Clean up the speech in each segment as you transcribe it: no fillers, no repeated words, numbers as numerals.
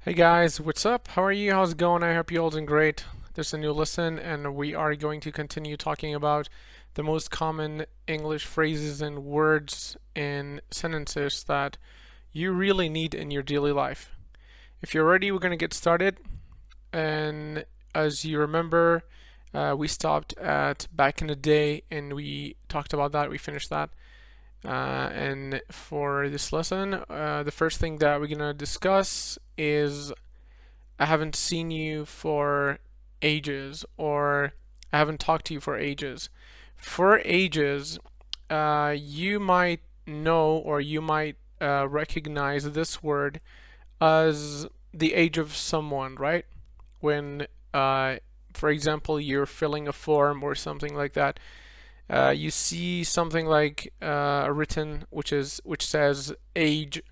Hey guys, what's up? How are you? How's it going? I hope you all doing great. This is a new lesson, and we are going to continue talking about the most common English phrases and words and sentences that you really need in your daily life. If you're ready, we're going to get started. And as you remember, we stopped at back in the day and we talked about that. We finished that. And for this lesson, the first thing that we're gonna discuss is I haven't seen you for ages, or I haven't talked to you for ages. For ages, you might know or you might recognize this word as the age of someone, right? When, for example, you're filling a form or something like that, you see something like written which says age.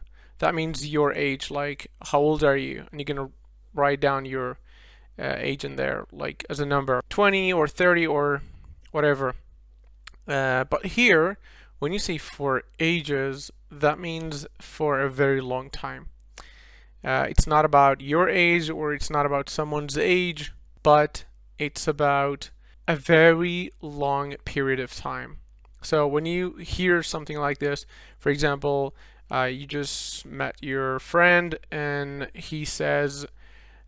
That means your age, like how old are you, and you're gonna write down your age in there, like as a number, 20 or 30 or whatever. But here, when you say for ages, that means for a very long time. It's not about your age or it's not about someone's age, but it's about a very long period of time. So when you hear something like this, for example, you just met your friend and he says,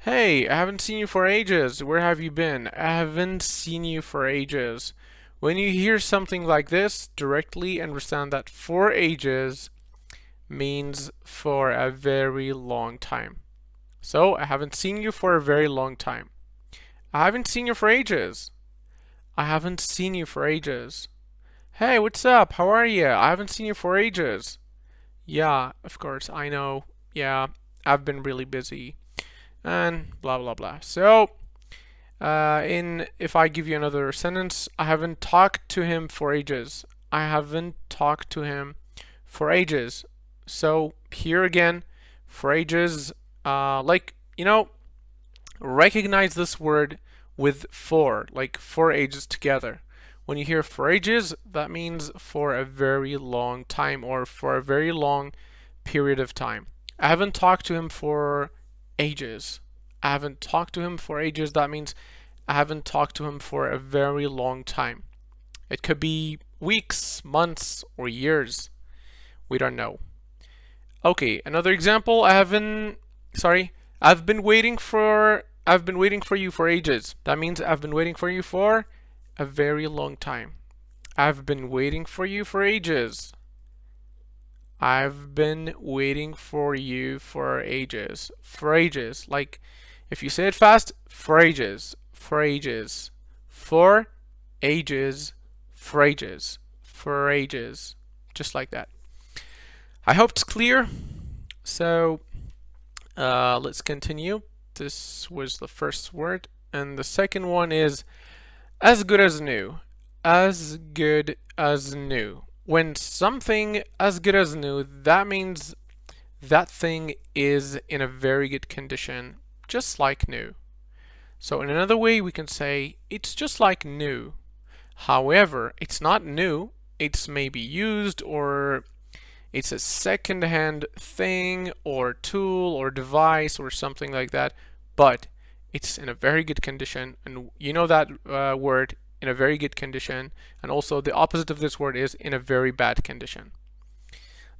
"Hey, I haven't seen you for ages. Where have you been? I haven't seen you for ages." When you hear something like this, directly understand that for ages means for a very long time. So, I haven't seen you for a very long time. I haven't seen you for ages. I haven't seen you for ages. Hey, what's up? How are you? I haven't seen you for ages. Yeah, of course, I know. Yeah, I've been really busy. And blah blah blah. So, if I give you another sentence, I haven't talked to him for ages. I haven't talked to him for ages. So here again, for ages, recognize this word with for, like for ages together. When you hear for ages, that means for a very long time or for a very long period of time. I haven't talked to him for ages. I haven't talked to him for ages. That means I haven't talked to him for a very long time. It could be weeks, months, or years. We don't know. Okay, another example. I've been waiting for you for ages. That means I've been waiting for you for a very long time. I've been waiting for you for ages. I've been waiting for you for ages. For ages. Like if you say it fast, for ages. For ages. For ages. For ages. For ages. Just like that. I hope it's clear. So let's continue. This was the first word, and the second one is as good as new. As good as new. When something as good as new, that means that thing is in a very good condition, just like new. So in another way, we can say it's just like new. However, it's not new. It's maybe used, or it's a second-hand thing or tool or device or something like that, but it's in a very good condition, and you know that word, in a very good condition, and also the opposite of this word is in a very bad condition.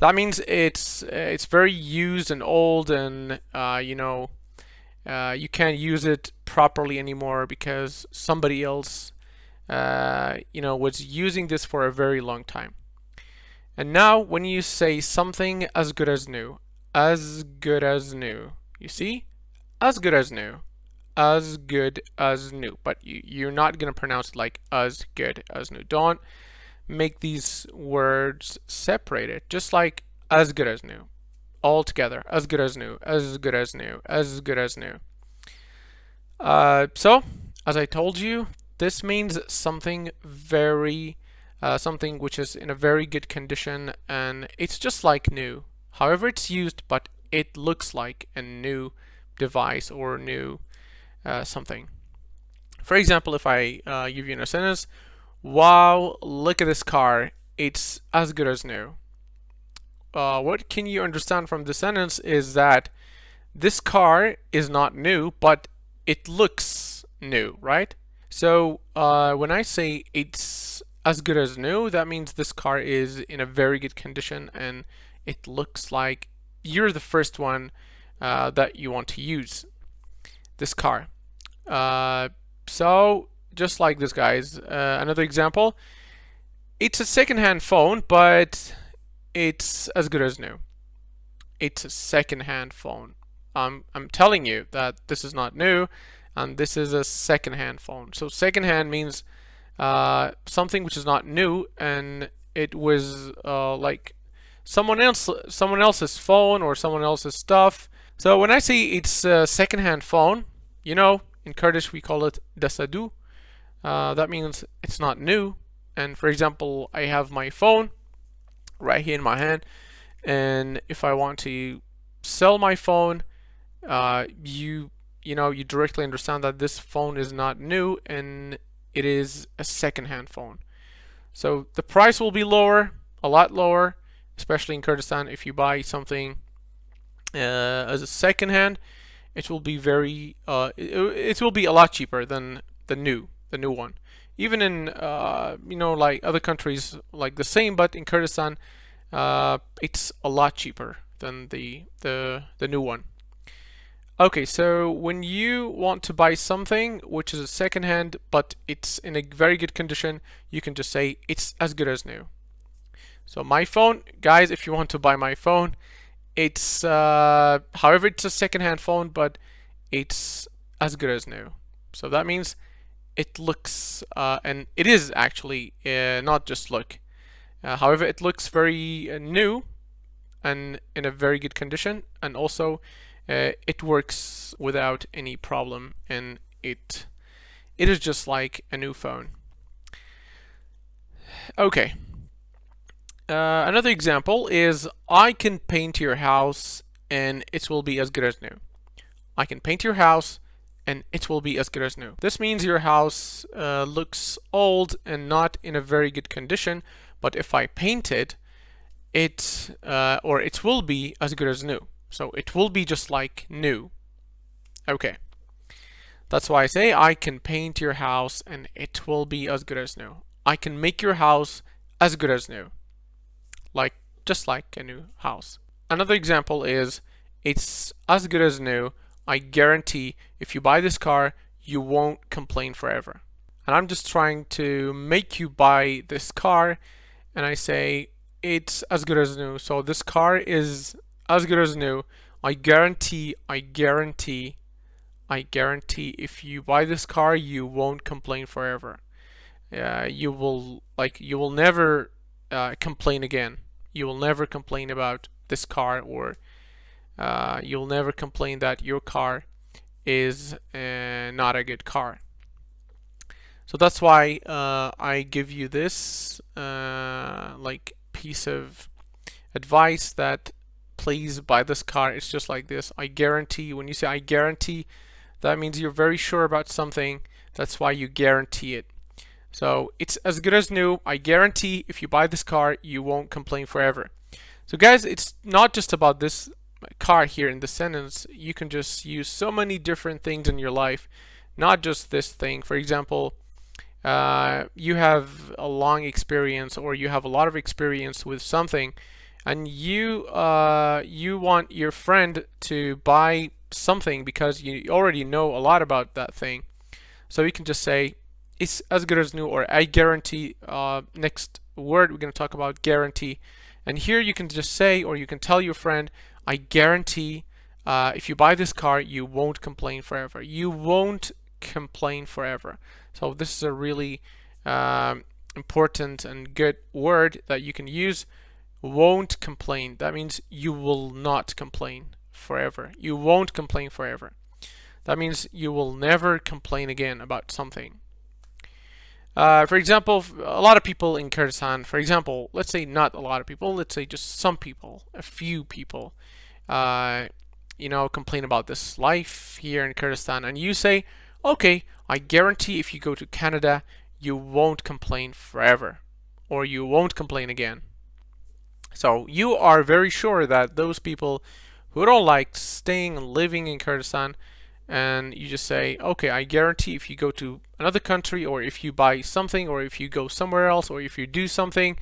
That means it's very used and old, and you can't use it properly anymore because somebody else was using this for a very long time. And now when you say something as good as new, as good as new, you see? As good as new. As good as new. But you're not going to pronounce it like as good as new. Don't make these words separated. Just like as good as new. All together. As good as new. As good as new. As good as new. So, as I told you, this means something something which is in a very good condition, and it's just like new. However, it's used, but it looks like a new device or new something. For example, if I give you in a sentence, wow, look at this car, it's as good as new. What can you understand from the sentence is that this car is not new, but it looks new, right? So when I say it's as good as new, that means this car is in a very good condition and it looks like you're the first one that you want to use this car. So just like this, guys. Another example. It's a second-hand phone, but it's as good as new. It's a second-hand phone. I'm telling you that this is not new, and this is a second-hand phone. So second-hand means something which is not new, and it was like someone else's phone or someone else's stuff. So when I say it's a second-hand phone, you know, in Kurdish we call it dasadu. That means it's not new. And for example, I have my phone right here in my hand, and if I want to sell my phone, you directly understand that this phone is not new and it is a second-hand phone. So the price will be lower, a lot lower, especially in Kurdistan. If you buy something as a second-hand, it will be it will be a lot cheaper than the new one. Even in like other countries like the same, but in Kurdistan it's a lot cheaper than the new one. Okay, so when you want to buy something which is a second hand but it's in a very good condition, you can just say it's as good as new. So my phone, guys, if you want to buy my phone, it's however, it's a second hand phone, but it's as good as new. So that means it looks and it is actually not just look. However, it looks very new and in a very good condition, and also it works without any problem, and it is just like a new phone. Okay. Another example is I can paint your house and it will be as good as new. I can paint your house and it will be as good as new. This means your house looks old and not in a very good condition, but if I paint it, it will be as good as new. So it will be just like new. Okay. That's why I say I can paint your house and it will be as good as new. I can make your house as good as new. Just like a new house. Another example is it's as good as new. I guarantee if you buy this car, you won't complain forever. And I'm just trying to make you buy this car, and I say it's as good as new. So this car is as good as new. I guarantee if you buy this car, you won't complain forever. You will never complain again. You will never complain about this car, or you'll never complain that your car is not a good car. So that's why I give you this piece of advice that please buy this car. It's just like this. I guarantee. When you say I guarantee, that means you're very sure about something. That's why you guarantee it. So it's as good as new. I guarantee if you buy this car, you won't complain forever. So guys, it's not just about this car here in the sentence. You can just use so many different things in your life, not just this thing. For example, you have a long experience, or you have a lot of experience with something, and you want your friend to buy something because you already know a lot about that thing. So you can just say it's as good as new, or I guarantee. Next word we're going to talk about guarantee, and here you can just say, or you can tell your friend, I guarantee if you buy this car, you won't complain forever. You won't complain forever. So this is a really important and good word that you can use. Won't complain. That means you will not complain forever. You won't complain forever. That means you will never complain again about something. For example, a lot of people in Kurdistan, for example, let's say not a lot of people, let's say just some people, a few people, complain about this life here in Kurdistan, and you say, okay, I guarantee if you go to Canada, you won't complain forever, or you won't complain again. So you are very sure that those people who don't like staying and living in Kurdistan, and you just say, okay, I guarantee if you go to another country, or if you buy something, or if you go somewhere else, or if you do something,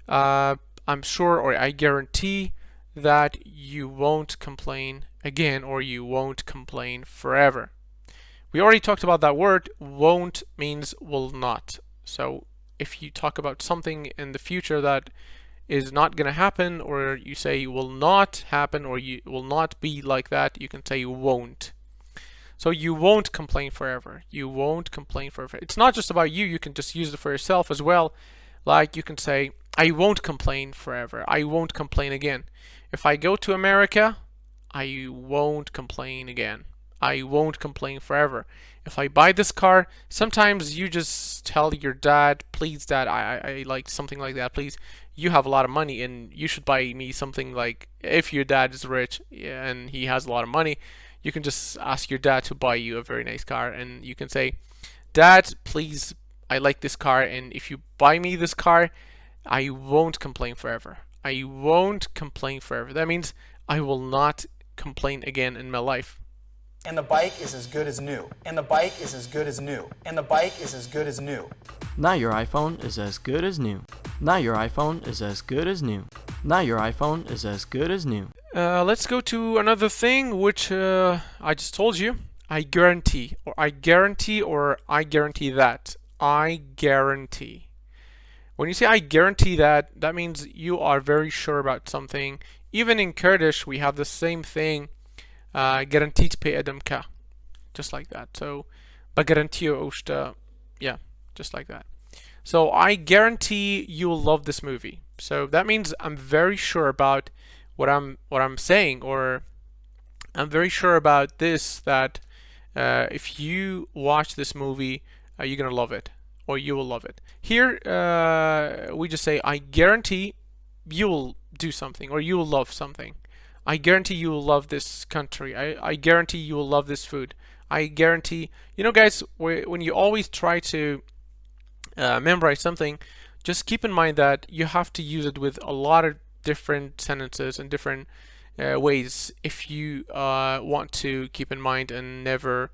I'm sure, or I guarantee that you won't complain again, or you won't complain forever. We already talked about that word. Won't means will not. So if you talk about something in the future that is not going to happen, or you say will not happen, or you will not be like that, you can say won't. So you won't complain forever. You won't complain forever. It's not just about you. You can just use it for yourself as well. Like you can say, I won't complain forever. I won't complain again. If I go to America, I won't complain again. I won't complain forever. If I buy this car, sometimes you just tell your dad, please dad, I like something like that, please. You have a lot of money and you should buy me something like, if your dad is rich and he has a lot of money, you can just ask your dad to buy you a very nice car, and you can say, Dad, please, I like this car, and if you buy me this car, I won't complain forever. I won't complain forever. That means I will not complain again in my life. And the bike is as good as new. And the bike is as good as new. And the bike is as good as new. Now your iPhone is as good as new. Now your iPhone is as good as new. Now your iPhone is as good as new. Let's go to another thing which I just told you. I guarantee, or I guarantee, or I guarantee that. I guarantee. When you say I guarantee that, that means you are very sure about something. Even in Kurdish, we have the same thing. Guaranteed pe adamka. Just like that. So, بagarantiyo ushta. Yeah, just like that. So, I guarantee you'll love this movie. So, that means I'm very sure about what I'm saying, or I'm very sure about this, that if you watch this movie, you're gonna love it, or you will love it. Here we just say I guarantee you will do something, or you will love something. I guarantee you will love this country. I guarantee you will love this food. I guarantee, you know guys, when you always try to memorize something, just keep in mind that you have to use it with a lot of different sentences and different ways if you want to keep in mind and never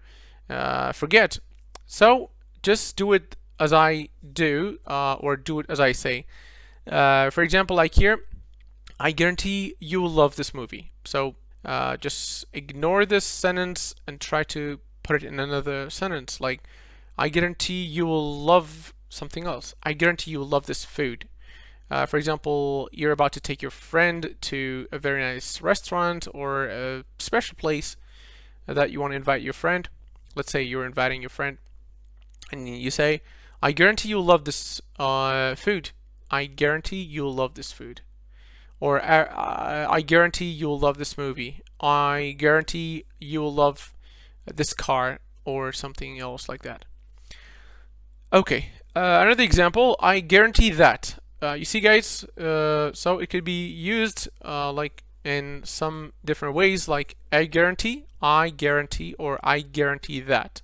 forget. So just do it as I do, or do it as I say. For example, like here, I guarantee you will love this movie. So just ignore this sentence and try to put it in another sentence. Like, I guarantee you will love something else. I guarantee you will love this food. For example, you're about to take your friend to a very nice restaurant or a special place that you want to invite your friend. Let's say you're inviting your friend and you say, I guarantee you'll love this food. I guarantee you'll love this food. Or I guarantee you'll love this movie. I guarantee you'll love this car, or something else like that. Okay, another example, I guarantee that. You see guys, so it could be used like in some different ways, like I guarantee, or I guarantee that.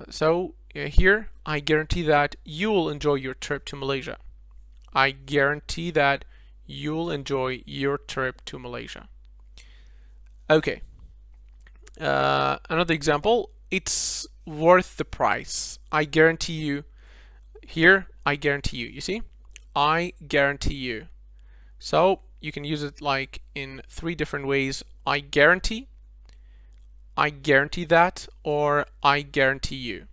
So here, I guarantee that you will enjoy your trip to Malaysia. I guarantee that you'll enjoy your trip to Malaysia. Okay. Another example, it's worth the price. I guarantee you. Here, I guarantee you. You see? I guarantee you. So you can use it like in 3 different ways. I guarantee that, or I guarantee you.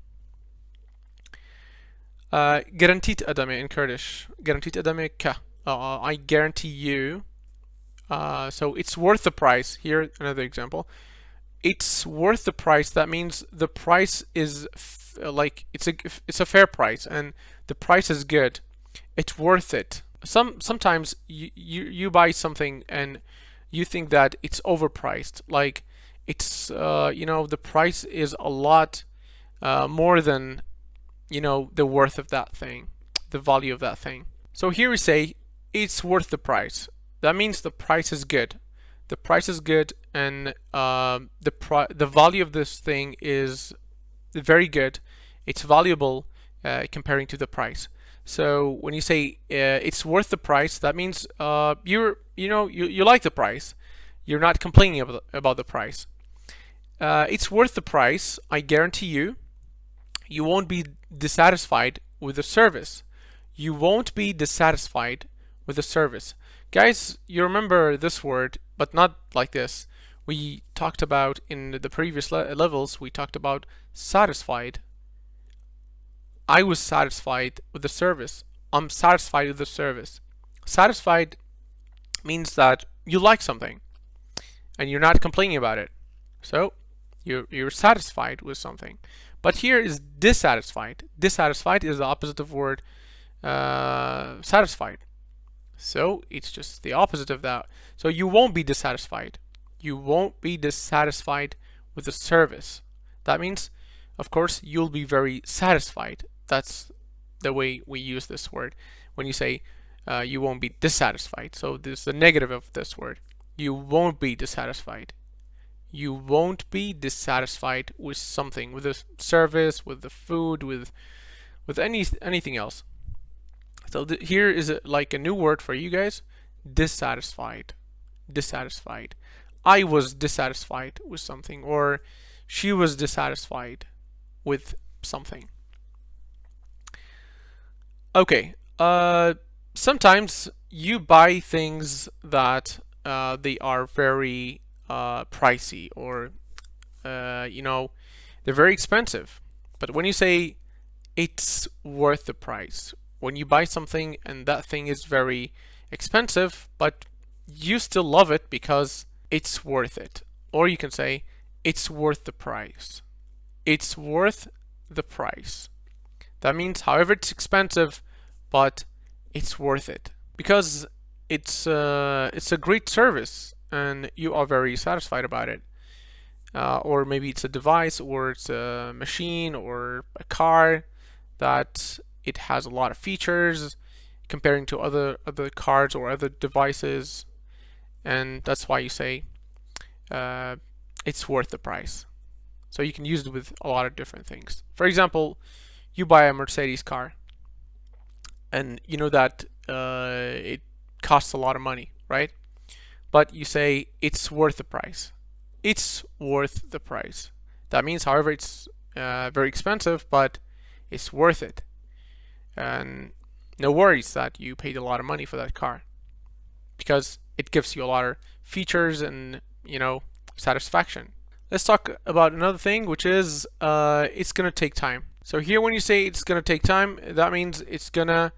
Guaranteed adame in Kurdish. Guaranteed adame ka. I guarantee you. So it's worth the price. Here, another example. It's worth the price. That means the price is like it's a fair price, and the price is good. It's worth it. Sometimes you buy something and you think that it's overpriced. Like it's the price is a lot more than the worth of that thing, the value of that thing. So here we say it's worth the price. That means the price is good. The price is good, and the value of this thing is very good. It's valuable comparing to the price. So when you say it's worth the price, that means you like the price. you're not complaining about the price. It's worth the price. I guarantee you. You won't be dissatisfied with the service. You won't be dissatisfied with the service. Guys, you remember this word, but not like this. We talked about in the previous levels, we talked about satisfied. I was satisfied with the service. I'm satisfied with the service. Satisfied means that you like something and you're not complaining about it. So you're satisfied with something. But here is dissatisfied. Dissatisfied is the opposite of word satisfied. So it's just the opposite of that. So you won't be dissatisfied. You won't be dissatisfied with the service. That means, of course, you'll be very satisfied. That's the way we use this word. When you say you won't be dissatisfied. So this is the negative of this word. You won't be dissatisfied. You won't be dissatisfied with something, with the service, with the food, with anything else. So here is like a new word for you guys. Dissatisfied. Dissatisfied. I was dissatisfied with something, or she was dissatisfied with something. Okay. Sometimes you buy things that they are very pricey, or they're very expensive. But when you say it's worth the price, when you buy something and that thing is very expensive, but you still love it because it's worth it. Or you can say it's worth the price. It's worth the price. That means, however, it's expensive, but it's worth it because it's a great service and you are very satisfied about it. Or maybe it's a device, or it's a machine, or a car that it has a lot of features comparing to other cars or other devices, and that's why you say it's worth the price. So you can use it with a lot of different things. For example, you buy a Mercedes car and you know that it costs a lot of money, right? But you say it's worth the price. It's worth the price. That means, however, it's very expensive, but it's worth it. And no worries that you paid a lot of money for that car because it gives you a lot of features and, satisfaction. Let's talk about another thing, which is it's going to take time. So here when you say it's going to take time, that means it's going to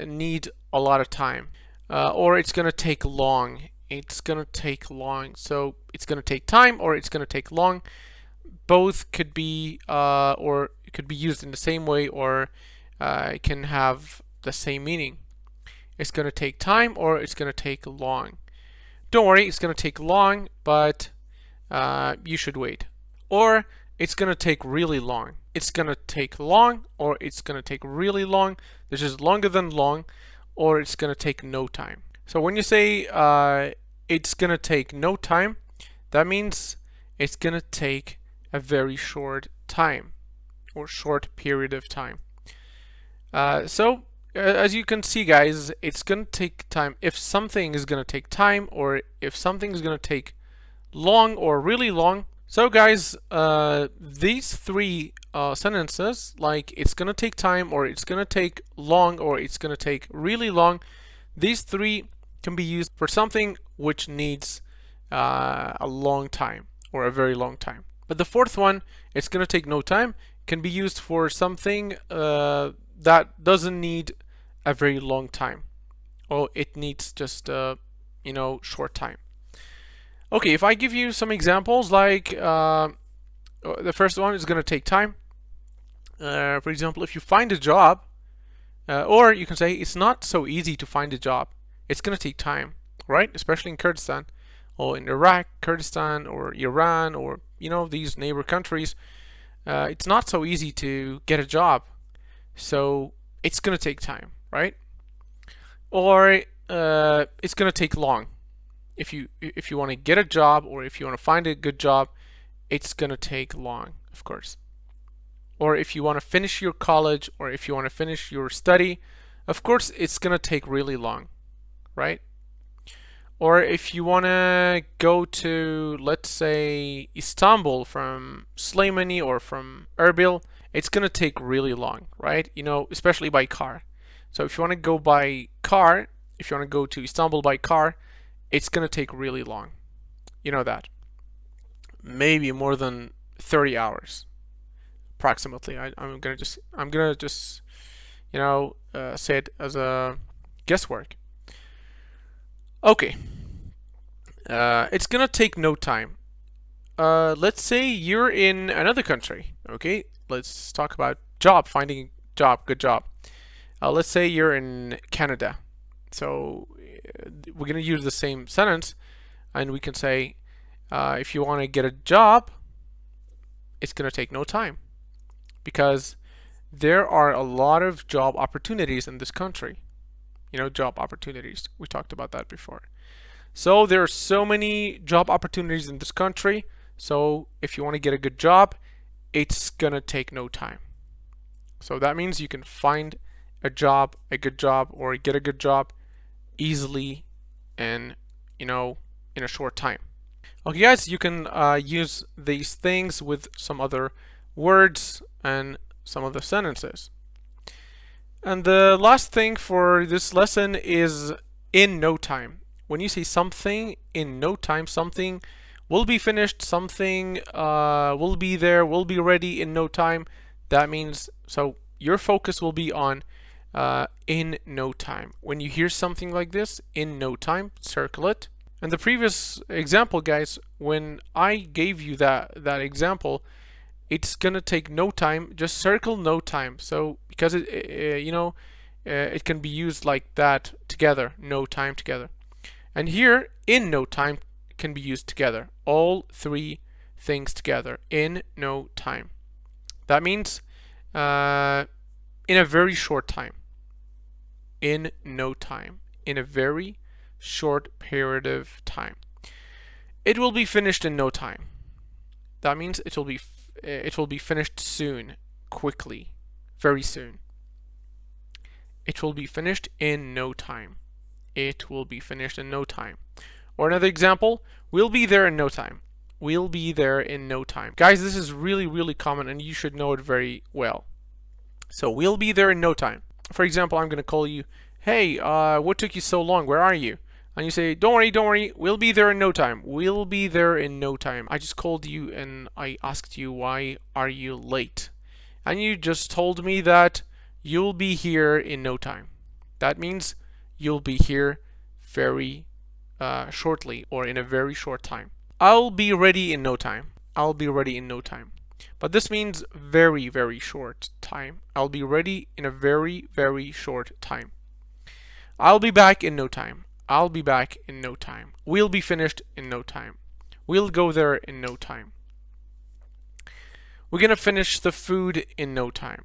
need a lot of time. Or it's going to take long. It's going to take long. So it's going to take time or it's going to take long. Both could be, or it could be used in the same way, or it can have the same meaning. It's going to take time or it's going to take long. Don't worry, it's going to take long, but you should wait. Or it's going to take really long. It's going to take long or it's going to take really long. This is longer than long, or it's going to take no time. So when you say it's going to take no time, that means it's going to take a very short time or short period of time. So as you can see, guys, it's going to take time. If something is going to take time, or if something is going to take long or really long. So guys, these three sentences, like it's going to take time, or it's going to take long, or it's going to take really long, these three can be used for something which needs a long time or a very long time. But the fourth one, it's going to take no time, can be used for something that doesn't need a very long time, or it needs just short time. Okay, if I give you some examples, like the first one is going to take time. For example, if you find a job, or you can say it's not so easy to find a job. It's going to take time, right? Especially in Kurdistan, or in Iraq, Kurdistan, or Iran, or these neighbor countries. It's not so easy to get a job, so it's going to take time, right? Or it's going to take long. If you want to get a job, or if you want to find a good job, it's going to take long, of course. Or if you want to finish your college, or if you want to finish your study, of course it's going to take really long, right? Or if you want to go to, let's say, Istanbul from Slimani or from Erbil, it's going to take really long, right? You know, especially by car. So if you want to go by car, if you want to go to Istanbul by car, it's going to take really long. You know that. Maybe more than 30 hours, approximately. I'm gonna just you know, say it as a guesswork. Okay. It's gonna take no time. Let's say you're in another country. Okay, let's talk about job, finding a job, good job. Let's say you're in Canada. So we're gonna use the same sentence, and we can say, if you want to get a job, it's gonna take no time, because there are a lot of job opportunities in this country. You know, job opportunities. We talked about that before. So there are so many job opportunities in this country. So if you want to get a good job, it's gonna take no time. So that means you can find a job, a good job, or get a good job easily and, you know, in a short time. Okay, guys, you can use these things with some other words and some other sentences. And the last thing for this lesson is in no time. When you say something in no time, something will be finished, something will be there, will be ready in no time. That means, so your focus will be on in no time. When you hear something like this, in no time, circle it. And the previous example, guys, when I gave you that example, it's gonna take no time. Just circle no time. So because it you know, it can be used like that together, no time together. And here, in no time can be used together. All three things together, in no time. That means in a very short time. In no time. In a very short period of time. It will be finished in no time. That means it will be finished soon, quickly, very soon. It will be finished in no time. It will be finished in no time. Or another example, we'll be there in no time. We'll be there in no time. Guys, this is really, really common and you should know it very well. So we'll be there in no time. For example, I'm going to call you, hey, what took you so long? Where are you? And you say, don't worry, we'll be there in no time. We'll be there in no time. I just called you and I asked you, why are you late? And you just told me that you'll be here in no time. That means you'll be here very shortly, or in a very short time. I'll be ready in no time. I'll be ready in no time. But this means very, very short time. I'll be ready in a very, very short time. I'll be back in no time. I'll be back in no time. We'll be finished in no time. We'll go there in no time. We're gonna finish the food in no time.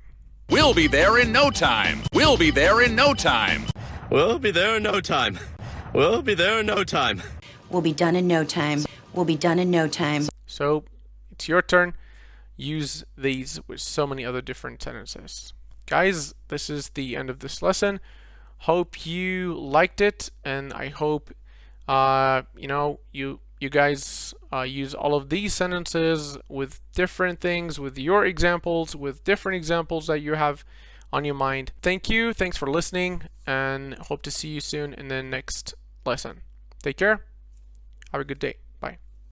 We'll be there in no time. We'll be there in no time. We'll be there in no time. We'll be there in no time. We'll be done in no time. We'll be done in no time. So it's your turn. Use these with so many other different sentences. Guys, this is the end of this lesson. Hope you liked it, and I hope you know, you guys use all of these sentences with different things, with your examples, with different examples that you have on your mind. Thank you. Thanks for listening, and hope to see you soon in the next lesson. Take care. Have a good day.